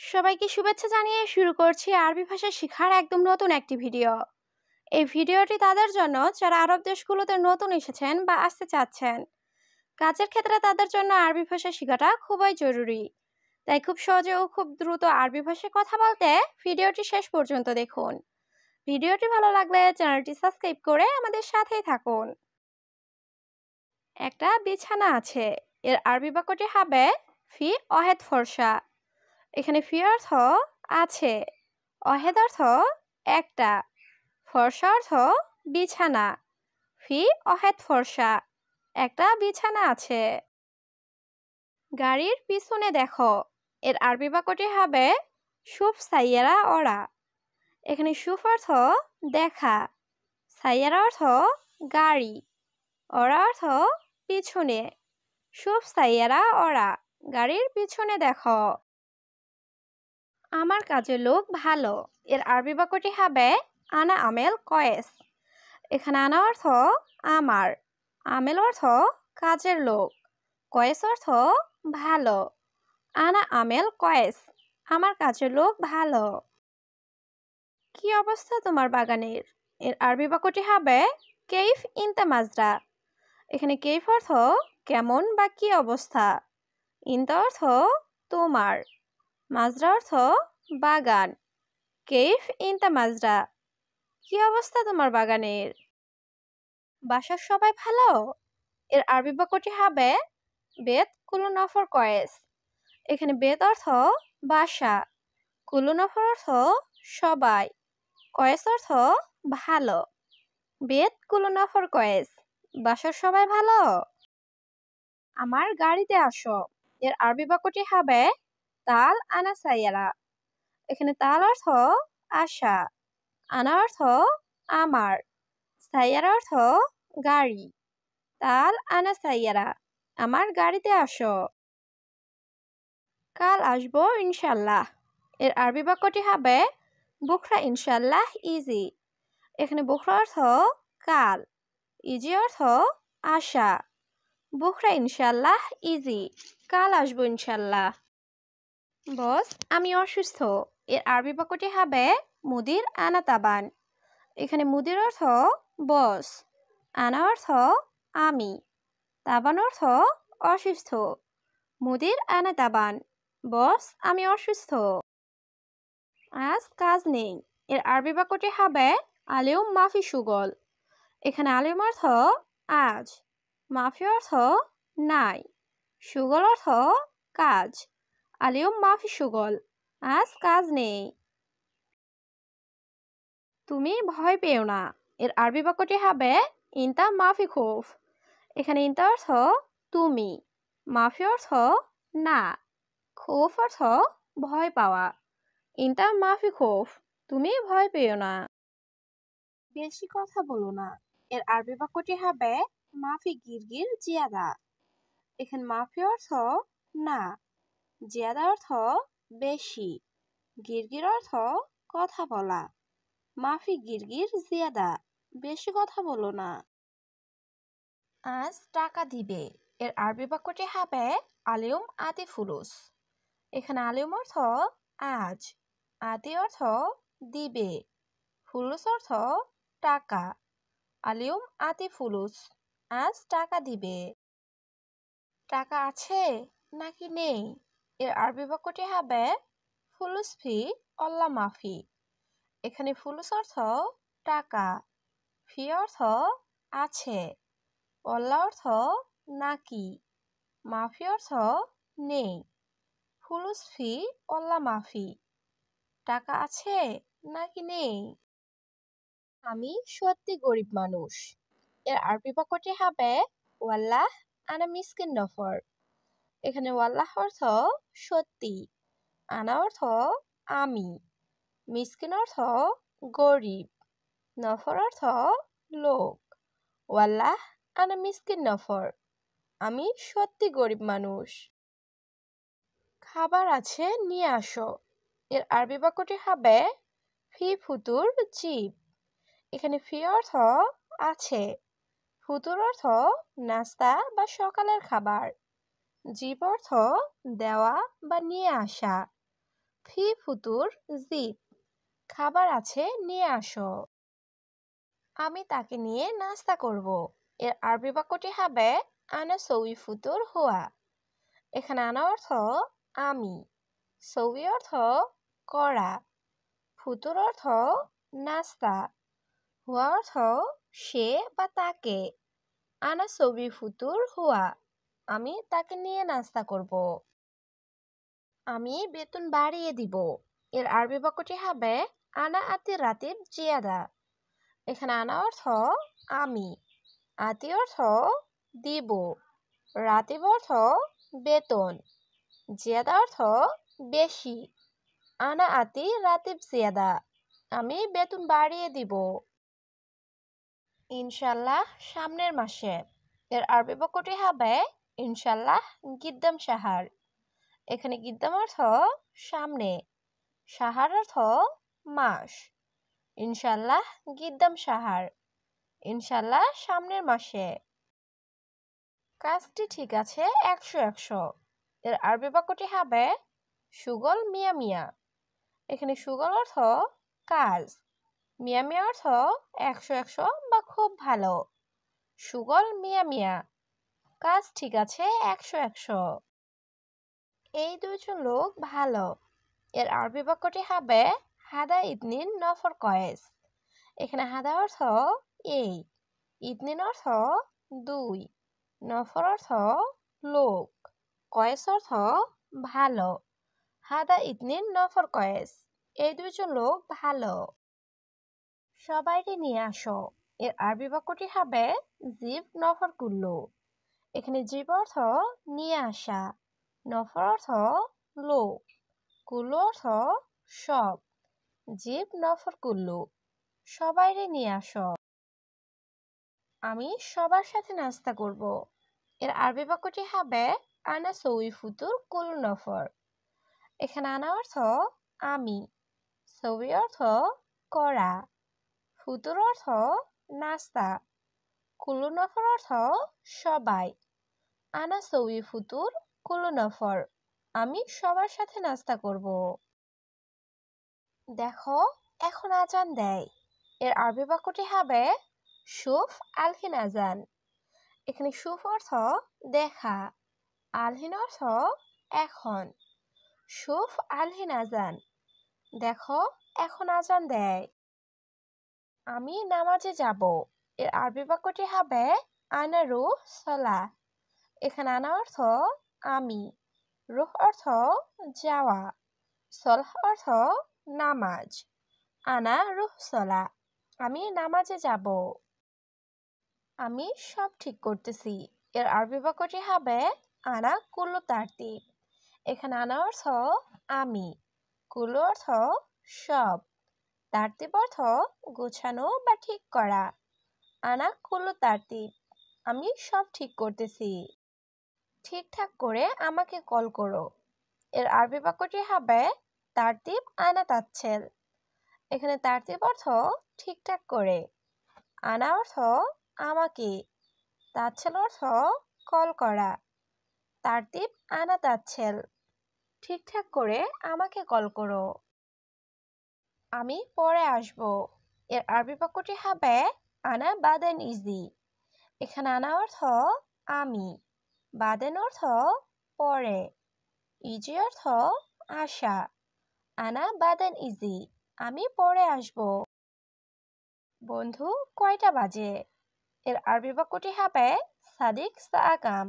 সবাইকে শুভেচ্ছা জানিয়ে শুরু করছি আরবি ভাষা শেখার একদম নতুন একটি ভিডিও। এই ভিডিওটি তাদের জন্য যারা আরব দেশগুলোতে নতুন এসেছেন বা আসতে চাচ্ছেন। কাজের ক্ষেত্রে তাদের জন্য আরবি ভাষা শেখাটা খুবই জরুরি। তাই খুব সহজে ও খুব দ্রুত আরবি ভাষায় কথা বলতে ভিডিওটি শেষ পর্যন্ত দেখুন। ভিডিওটি ভালো লাগলে চ্যানেলটি সাবস্ক্রাইব করে আমাদের সাথেই থাকুন। একটা বিছানা আছে, এর আরবি বাক্যটি হবে ফি অহেদ ফর্সা। এখানে ফি অর্থ আছে, অহেদ অর্থ একটা, ফর্সা অর্থ বিছানা। ফি অহেদ ফর্সা, একটা বিছানা আছে। গাড়ির পিছনে দেখো, এর আরবি বাক্যটি হবে শুফ সাইয়ারা ওরা। এখানে শুফ অর্থ দেখা, সাইয়ারা অর্থ গাড়ি, ওরা অর্থ পিছনে। শুফ সাইয়ারা ওরা, গাড়ির পিছনে দেখো। আমার কাজের লোক ভালো, এর আরবি বাক্যটি হবে আনা আমেল কয়েস। এখানে আনা অর্থ আমার, আমেল অর্থ কাজের লোক, কয়েস অর্থ ভালো। আনা আমেল কয়েস, আমার কাজের লোক ভালো। কি অবস্থা তোমার বাগানের, এর আরবি বাক্যটি হবে কেইফ ইনতা মাজরা। এখানে কেইফ অর্থ কেমন বা কি অবস্থা, ইনতা অর্থ তোমার, মাজরা অর্থ বাগান। কেইফ ইনতা মাজরা, কি অবস্থা তোমার বাগানের। বাসার সবাই ভালো, এর আরবি বাক্যটি হবে বেত কুলু নফর কয়েস। এখানে বেত অর্থ বাসা, কুলু নফর অর্থ সবাই, কয়েস অর্থ ভালো। বেত কুলু নফর কয়েস, বাসার সবাই ভালো। আমার গাড়িতে আসো, এর আরবি বাক্যটি হবে তাল আনা সাইয়ারা। এখানে তাল অর্থ আশা, আনা অর্থ আমার, সাইয়ারা অর্থ গাড়ি। তাল আনা সাইয়ারা, আমার গাড়িতে আসো। কাল আসবো ইনশাল্লাহ, এর আরবি বাক্যটি হবে বুখরা ইনশাল্লাহ ইজি। এখানে বুখরা অর্থ কাল, ইজি অর্থ আশা। বুখরা ইনশাল্লাহ ইজি, কাল আসবো ইনশাল্লাহ। বস আমি অসুস্থ, এর আরবি বাক্যটি হবে মুদির আনা তাবান। এখানে মুদির অর্থ বস, আনা অর্থ আমি, তাবান অর্থ অসুস্থ। মুদির আনা তাবান, বস আমি অসুস্থ। আজ কাজ নেই, এর আরবি বাক্যটি হবে আলিউম মাফি সুগল। এখানে আলিউম অর্থ আজ, মাফি অর্থ নাই, সুগল অর্থ কাজ। আলিউম মাফি সুগল, আজ কাজ নেই। তুমি ভয় পেও না, এর আরবি বাক্যটি হবে ইনতা মাফি খৌফ। এখানে ইনতা অর্থ তুমি, মাফি অর্থ না, খৌফ অর্থ ভয় পাওয়া। ইনতা মাফি খৌফ, তুমি ভয় পেও না। বেশি কথা বলো না, এর আরবি বাক্যটি হবে মাফি গিরগির জিয়াদা। এখানে মাফি অর্থ না, জিয়াদা অর্থ বেশি, গিরগির অর্থ কথা বলা। মাফি গিরগির জিয়াদা, বেশি কথা বলো না। আজ টাকা দিবে, এর আরবি বাক্যটি হবে আলিউম আতি ফুলুস। এখানে আলিউম অর্থ আজ, আতি অর্থ দিবে, ফুলুস অর্থ টাকা। আলিউম আতি ফুলুস, আজ টাকা দিবে। টাকা আছে নাকি নেই, এর আরবি বাক্যটি হবে ফুলুস ফি অল্লা মাফি। এখানে ফুলুস অর্থ টাকা, ফি অর্থ আছে, অল্লা অর্থ নাকি, মাফি অর্থ নেই। ফুলুস ফি অল্লা মাফি, টাকা আছে নাকি নেই। আমি সত্যি গরিব মানুষ, এর আরবি বাক্যটি হবে ওয়াল্লাহ আনা মিসকিন নফর। এখানে ওয়াল্লাহ অর্থ সত্যি, আনা অর্থ আমি, মিসকিন অর্থ গরিব, নফর অর্থ লোক। ওয়াল্লাহ আনা মিসকিন নফর, আমি সত্যি গরিব মানুষ। খাবার আছে নিয়ে আসো, এর আরবি বাক্যটি হবে ফি ফুতুর জিব। এখানে ফি অর্থ আছে, ফুতুর অর্থ নাস্তা বা সকালের খাবার, জিব অর্থ দেওয়া বা নিয়ে আসা। ফি ফুতুর জিব, খাবার আছে নিয়ে আসো। আমি তাকে নিয়ে নাস্তা করব। এর আরবি বাক্যটি হবে আনা সউই ফুতুর হুয়া। এখানে আনা অর্থ আমি, সউই অর্থ করা, ফুতুর অর্থ নাস্তা, হুয়া অর্থ সে বা তাকে। আনা সউই ফুতুর হুয়া, আমি তাকে নিয়ে নাস্তা করব। আমি বেতন বাড়িয়ে দিব। এর আরবি বাক্যটি হবে আনা আতি রাতিব জিয়াদা। এখানে আনা অর্থ আমি, আতি অর্থ দিব, রাতিব অর্থ বেতন, জিয়াদা অর্থ বেশি। আনা আতি রাতিব জিয়াদা, আমি বেতন বাড়িয়ে দিব। ইনশাল্লাহ সামনের মাসে। এর আরবি বাক্যটি হবে ইনশাল্লাহ গিদ্দাম সাহার। এখানে গিদ্দাম অর্থ সামনে, সাহার অর্থ মাস। ইনশাল্লাহ গিদ্দাম সাহার, ইনশাল্লাহ সামনের মাসে। কাজটি ঠিক আছে 100-100। এর আরবি বাক্যটি হবে সুগল মিয়া মিয়া। এখানে সুগল অর্থ কাজ, মিয়া মিয়া অর্থ 100-100 বা খুব ভালো। সুগল মিয়া মিয়া, কাজ ঠিক আছে 100-100। এই দুইজন লোক ভালো। এর আরবি বাক্যটি হবে হাদা ইতনিন নফর কয়েস। এখানে হাদা অর্থ এই, ইতনিন অর্থ দুই, নফর অর্থ লোক, কয়েস অর্থ ভালো। হাদা ইতনিন নফর কয়েস, এই দুইজন লোক ভালো। সবাইকে নিয়ে আসো। এর আরবি বাক্যটি হবে জিব নফর কুল্লু। এখানে জিব অর্থ নিয়ে আসা, নফর অর্থ লোক, কুল্লু অর্থ সব। জিব নফর কুল্লু, সবাইকে নিয়ে আসো। আমি সবার সাথে নাস্তা করব। এর আরবি বাক্যটি হবে আনা সউই ফুতুর কুল নফর। এখানে আনা অর্থ আমি, সউই অর্থ করা, ফুতুর অর্থ নাস্তা, কুলু নফর অর্থ সবাই। আনা সউই ফুতুর কুলু নফর, আমি সবার সাথে নাস্তা করব। দেখো এখন আজান দেয়। এর আরবি বাক্যটি হবে শুফ আলহিন আজান। এখানে শুফ অর্থ দেখা, আলহিন অর্থ এখন। শুফ আলহিন আজান, দেখো এখন আজান দেয়। আমি নামাজে যাব। এর আরবি বাক্যটি হবে আনা রুহ সালাহ। এখানে আনা অর্থ আমি, রুহ অর্থ যাওয়া, সলাহ অর্থ নামাজ। আনা রুহ সালাহ, আমি নামাজে যাব। আমি সব ঠিক করতেছি। এর আরবি বাক্যটি হবে আনা কুল্লু তারতিব। এখানে আনা অর্থ আমি, কুল্লু অর্থ সব, তারতিব অর্থ গোছানো বা ঠিক করা। আনা কুল্লু তারতিব, আমি সব ঠিক করতেছি। ঠিকঠাক করে আমাকে কল করো। এর আরবি বাক্যটি হবে তারতিব আনা তাচ্ছেল। এখানে তারতিব অর্থ ঠিকঠাক করে, আনা অর্থ আমাকে, তাচ্ছেল অর্থ কল করা। তারতিব আনা তাচ্ছেল, ঠিকঠাক করে আমাকে কল করো। আমি পরে আসব। এর আরবি বাক্যটি হবে আনা বাদেন ইজি। এখানে আনা অর্থ আমি, বাদেন অর্থ পরে, ইজি অর্থ আসা। আনা বাদেন ইজি, আমি পরে আসব। বন্ধু কয়টা বাজে? এর আরবি বাক্যটি হবে সাদিক সাআকাম।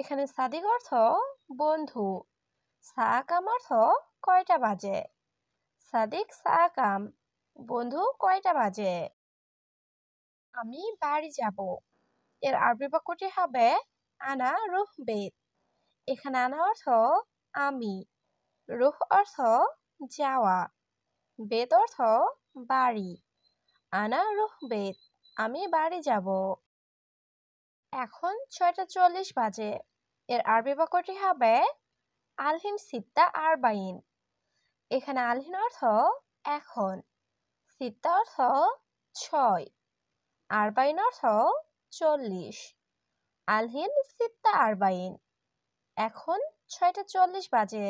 এখানে সাদিক অর্থ বন্ধু, সাআকাম অর্থ কয়টা বাজে। সাদিক সাআকাম, বন্ধু কয়টা বাজে? আমি বাড়ি যাব। এর আরবি বাক্যটি হবে আনা রুহ বেত। এখানে আনা অর্থ আমি, রুহ অর্থ যাওয়া, বেত অর্থ বাড়ি। আনা রুহ বেত, আমি বাড়ি যাব। এখন 6:40 বাজে। এর আরবি বাক্যটি হবে আলহিন সিত্তা আর বাইন। এখানে আলহিন অর্থ এখন, সিত্তা অর্থ 6, আর বাইন অর্থ 40। আলহিন সিত্তা আর বাইন, এখন 6:40 বাজে।